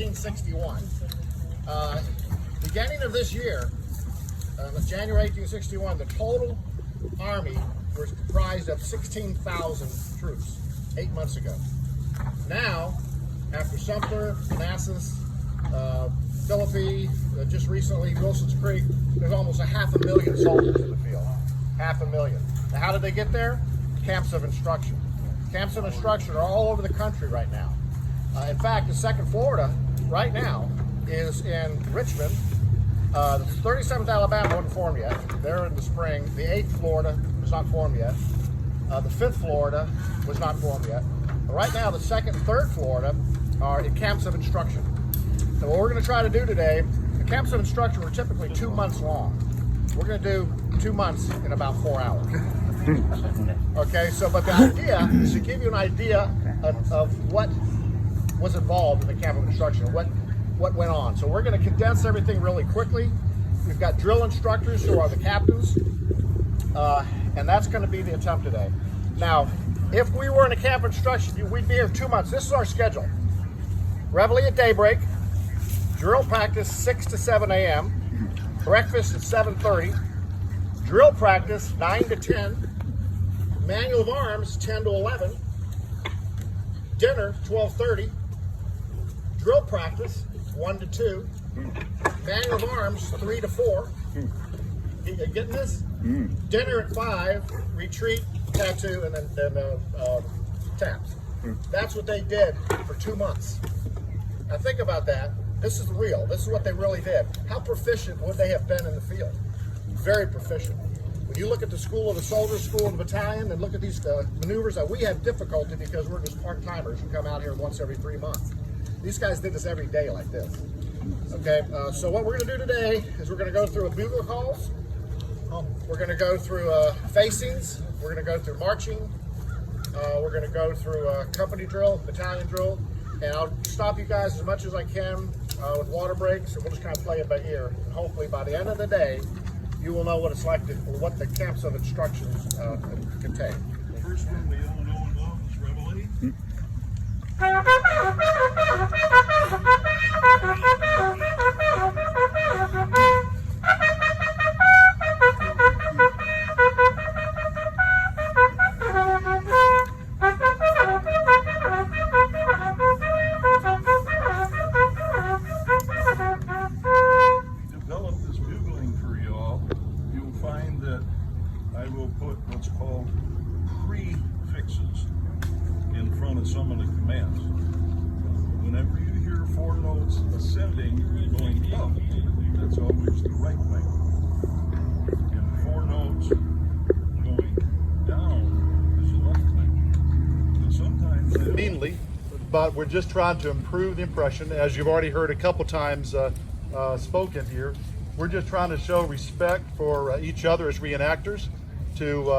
1861. Beginning of this year, January 1861, the total Army was comprised of 16,000 troops 8 months ago. Now, after Sumter, Manassas, Philippi, just recently Wilson's Creek, there's almost 500,000 soldiers in the field. 500,000. Now, how did they get there? Camps of instruction. Camps of instruction are all over the country right now. In fact, the 2nd Florida right now is in Richmond. The 37th Alabama wasn't formed yet. They're in the spring. The 8th Florida was not formed yet. The 5th Florida was not formed yet. But right now, the 2nd and 3rd Florida are in camps of instruction. So what we're going to try to do today, the camps of instruction were typically 2 months long. We're going to do 2 months in about 4 hours. Okay, so but the idea is to give you an idea of what was involved in the camp of instruction, what went on. So we're going to condense everything really quickly. We've got drill instructors who are the captains, and that's going to be the attempt today. Now, if we were in a camp of instruction, we'd be here 2 months. This is our schedule. Reveille at daybreak, drill practice 6 to 7 a.m., breakfast at 7:30, drill practice 9 to 10, manual of arms 10 to 11, dinner 12:30, drill practice 1 to 2, manual of arms 3 to 4. You getting this? Dinner at 5, retreat, tattoo, and then taps. That's what they did for 2 months. Now think about that. This is real. This is what they really did. How proficient would they have been in the field? Very proficient. When you look at the School of the Soldiers, School of the Battalion, and look at these maneuvers, we have difficulty because we're just part-timers who come out here once every 3 months. These guys did this every day like this. Okay, so what we're going to do today is we're going to go through a bugle calls. We're going to go through facings. We're going to go through marching. We're going to go through company drill, battalion drill, and I'll stop you guys as much as I can with water breaks, and we'll just kind of play it by ear. And hopefully by the end of the day, you will know what it's like or what the camps of instructions contain. The first one we all know and love is Reveille. Develop this bugling for y'all. You'll find that I will put what's called prefixes in front of some of the commands. Whenever you hear 4 notes ascending and going up, that's always the right way. And 4 notes going down is the left way. And sometimes Meanly, but we're just trying to improve the impression. As you've already heard a couple times spoken here, we're just trying to show respect for each other as reenactors, to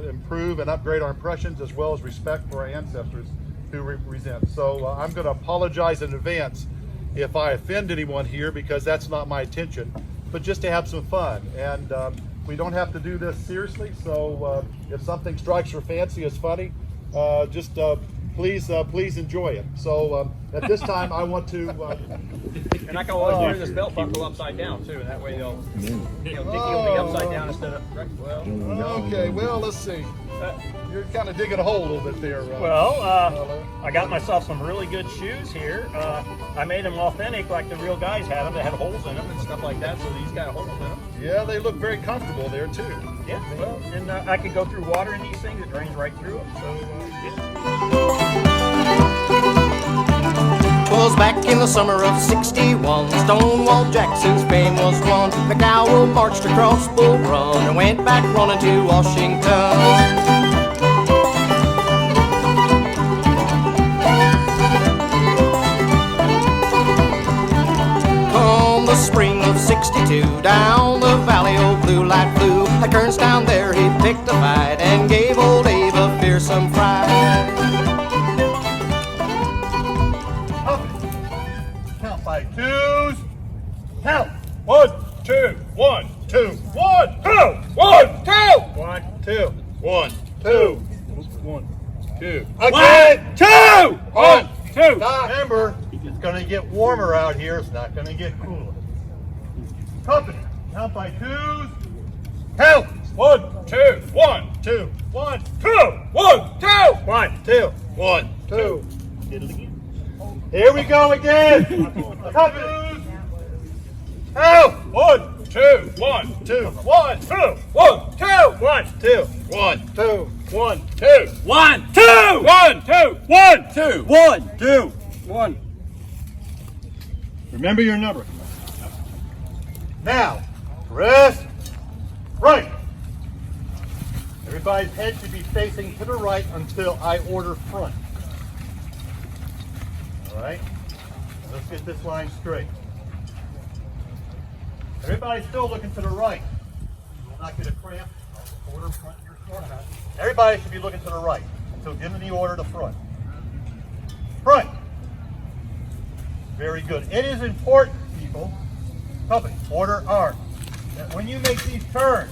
improve and upgrade our impressions, as well as respect for our ancestors who represent. So I'm going to apologize in advance if I offend anyone here, because that's not my intention, but just to have some fun. And we don't have to do this seriously, so if something strikes your fancy as funny, just please enjoy it. So at this time, I want to. And I can always wear this belt buckle upside down too, and that way they'll stick you on the upside down instead of right. Well, Okay, well, let's see. You're kind of digging a hole a little bit there. I got myself some really good shoes here. I made them authentic like the real guys had them. They had holes in them and stuff like that, so these got holes in them. Yeah, they look very comfortable there too. Yeah, well, and I can go through water in these things. It drains right through them. So, Was back in the summer of '61, Stonewall Jackson's fame was won. McDowell marched across Bull Run and went back running to Washington. Come the spring of '62, down the valley old blue light flew. At Kernstown there he picked a fight and gave old Abe a fearsome fright. Count by twos. Count. 1, 2, 1, 2, 1, 2, 1, 2, 1, 2, 1, 2, 1, 2. Again. 1, 2, 1, 2. Stop. Remember, It's going to get warmer out here. It's not going to get cooler. Company, count by twos. Count. 1, 2, 1, 2, 1, 2, 1, 2, 1, 2, 1, 2. Did it again. Here we go again. Company. Count. 1, 2, 1, 2, 1, 2, 1, 2, 1, 2, 1, 2, 1, 2, 1, 2, 1, 2, 1, 2, 1, 2, 1. Remember your number. Now, rest right. Everybody's head should be facing to the right until I order front. All right? Now let's get this line straight. Everybody's still looking to the right. You will not get a cramp. Order front your short. Everybody should be looking to the right until giving the order to front. Front. Very good. It is important, people, company, order arm, that when you make these turns,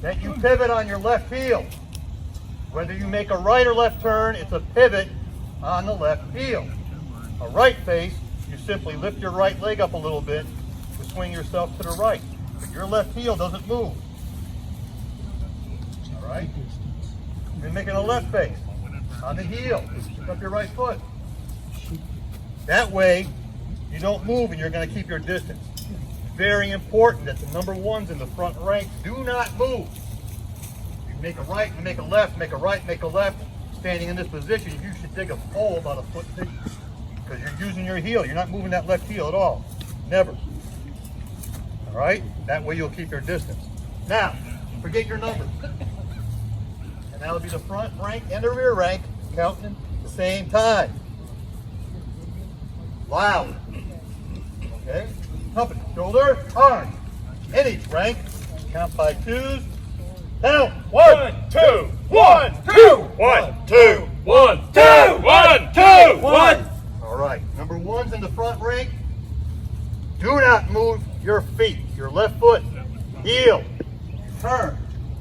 that you pivot on your left heel. Whether you make a right or left turn, it's a pivot on the left heel. A right face, you simply lift your right leg up a little bit to swing yourself to the right. But your left heel doesn't move. All right? You're making a left face on the heel. Lift up your right foot. That way, you don't move and you're going to keep your distance. Very important that the number ones in the front rank do not move. You make a right, you make a left, make a right, make a left. Standing in this position, you should dig a hole about a foot deep because you're using your heel. You're not moving that left heel at all. Never. All right? That way you'll keep your distance. Now, forget your numbers. And that'll be the front rank and the rear rank counting at the same time. Loud. Okay? Company, shoulder, arm. In each rank, count by twos. Count. 1, 2, 1, 2, 1, 2, 1, 2, 1, 2, 1. All right. Number ones in the front rank. Do not move your feet. Your left foot, heel, turn.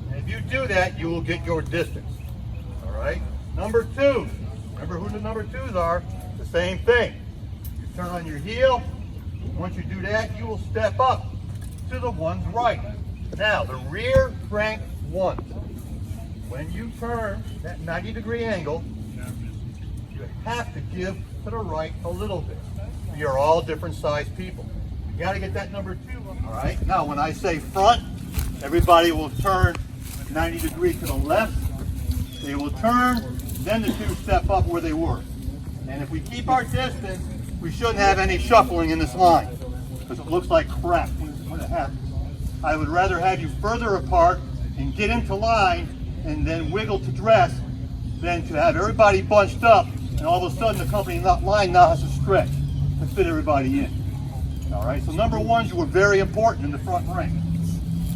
And if you do that, you will get your distance. All right. Number two. Remember who the number twos are. The same thing. Turn on your heel. Once you do that, you will step up to the one's right. Now, the rear rank one. When you turn that 90-degree angle, you have to give to the right a little bit. You're all different sized people. You got to get that number two. All right. Now, when I say front, everybody will turn 90 degrees to the left. They will turn, then the two step up where they were. And if we keep our distance, we shouldn't have any shuffling in this line because it looks like crap when it happens. I would rather have you further apart and get into line and then wiggle to dress than to have everybody bunched up and all of a sudden the company line now has to stretch to fit everybody in. All right, so number ones, you were very important in the front rank.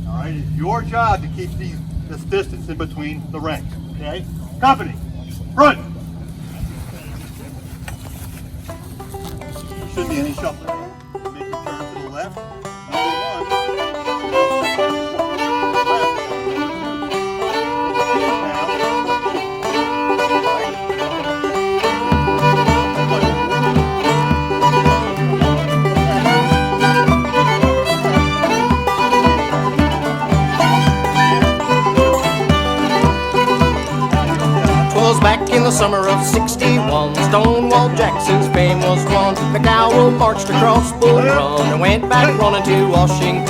All right, it's your job to keep this distance in between the ranks. Okay, company, front. Shouldn't be any shuffling. Make your turn to the left. Back in the summer of '61, Stonewall Jackson's fame was won. McDowell marched across Bull Run and went back running to Washington.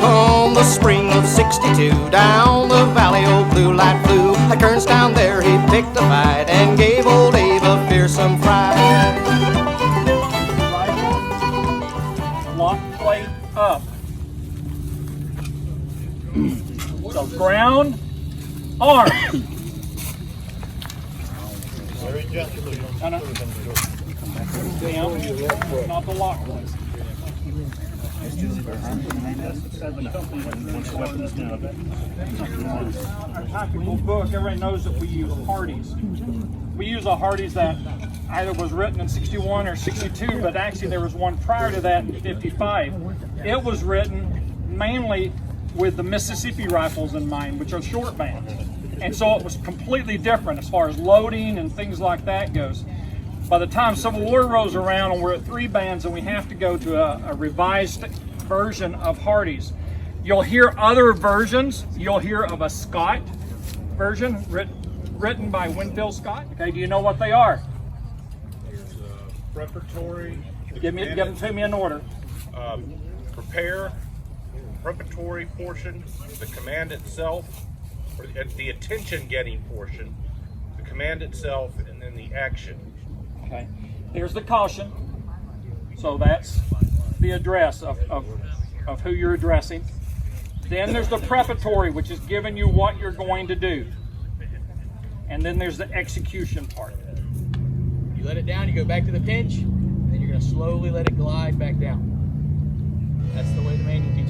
Come the spring of '62, down the valley old blue light flew. At Kernstown there he picked a fight and gave old Abe a fearsome fright. Lock plate up. So ground, arm. Very gently. Down, not the lock plate. Our tactical book, everybody knows that we use Hardee's. We use a Hardee's that either was written in '61 or '62, but actually there was one prior to that in '55. It was written mainly with the Mississippi rifles in mind, which are short bands. And so it was completely different as far as loading and things like that goes. By the time Civil War rolls around and we're at 3 bands and we have to go to a revised version of Hardy's, you'll hear other versions. You'll hear of a Scott version written by Winfield Scott. Okay, do you know what they are? There's preparatory. Give them to me in order. Prepare, preparatory portion, the command itself, or the attention-getting portion, the command itself, and then the action. Okay, there's the caution. So that's the address of who you're addressing. Then there's the preparatory, which is giving you what you're going to do. And then there's the execution part. You let it down, you go back to the pinch, and then you're going to slowly let it glide back down. That's the way the manual teaches.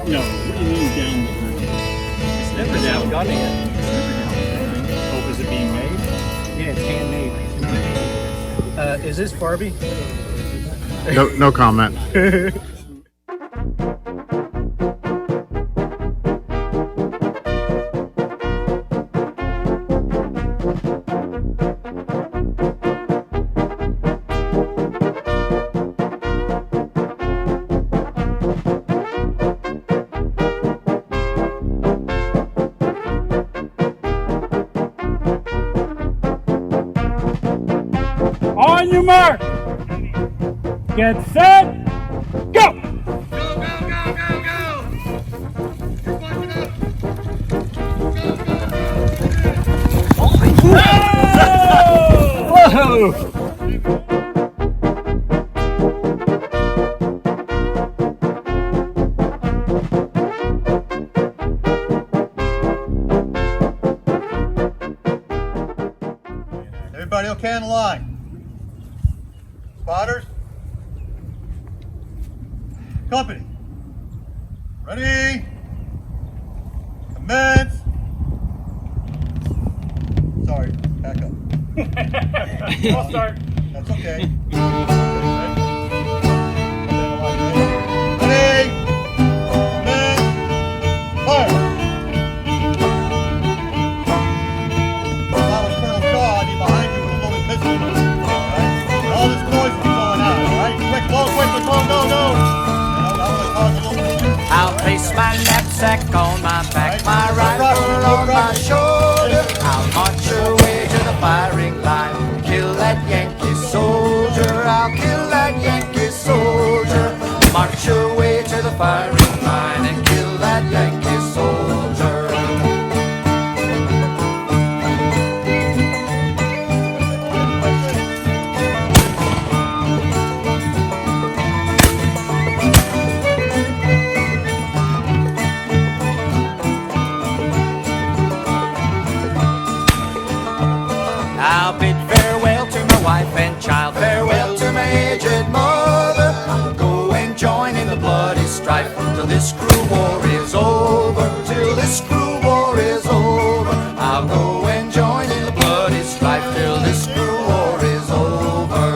No, what do you mean down the road? It's never down. Got it yet. Oh, is it being made? Yeah, it's handmade. Is this Barbie? No comment. On your mark. Get set. Go. Whoa! Everybody okay on the line? Spotters? Company. Ready? Commence. Sorry, back up. I'll start. That's okay. Ready? Commence. Fire. If I was Colonel Shaw, I'd be behind you with a loaded pistol. Alright? All this noise will be going out, alright? Quick, go, go, go! I'll place my knapsack on my back, my rifle on my shoulder. I'll march away to the firing line, kill that Yankee soldier. I'll kill that Yankee soldier. March away to the firing line and kill that Yankee soldier. I'll bid farewell to my wife and child, farewell to my aged mother. I'll go and join in the bloody strife till this cruel war is over, till this cruel war is over. I'll go and join in the bloody strife till this cruel war is over.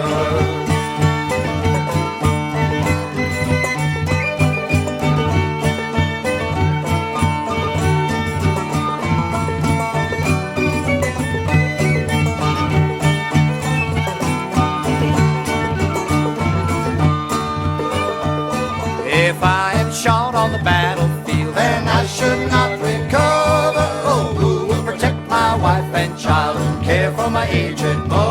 If I am shot on the battlefield and I should not recover, oh, who will protect my wife and child and care for my aged mother?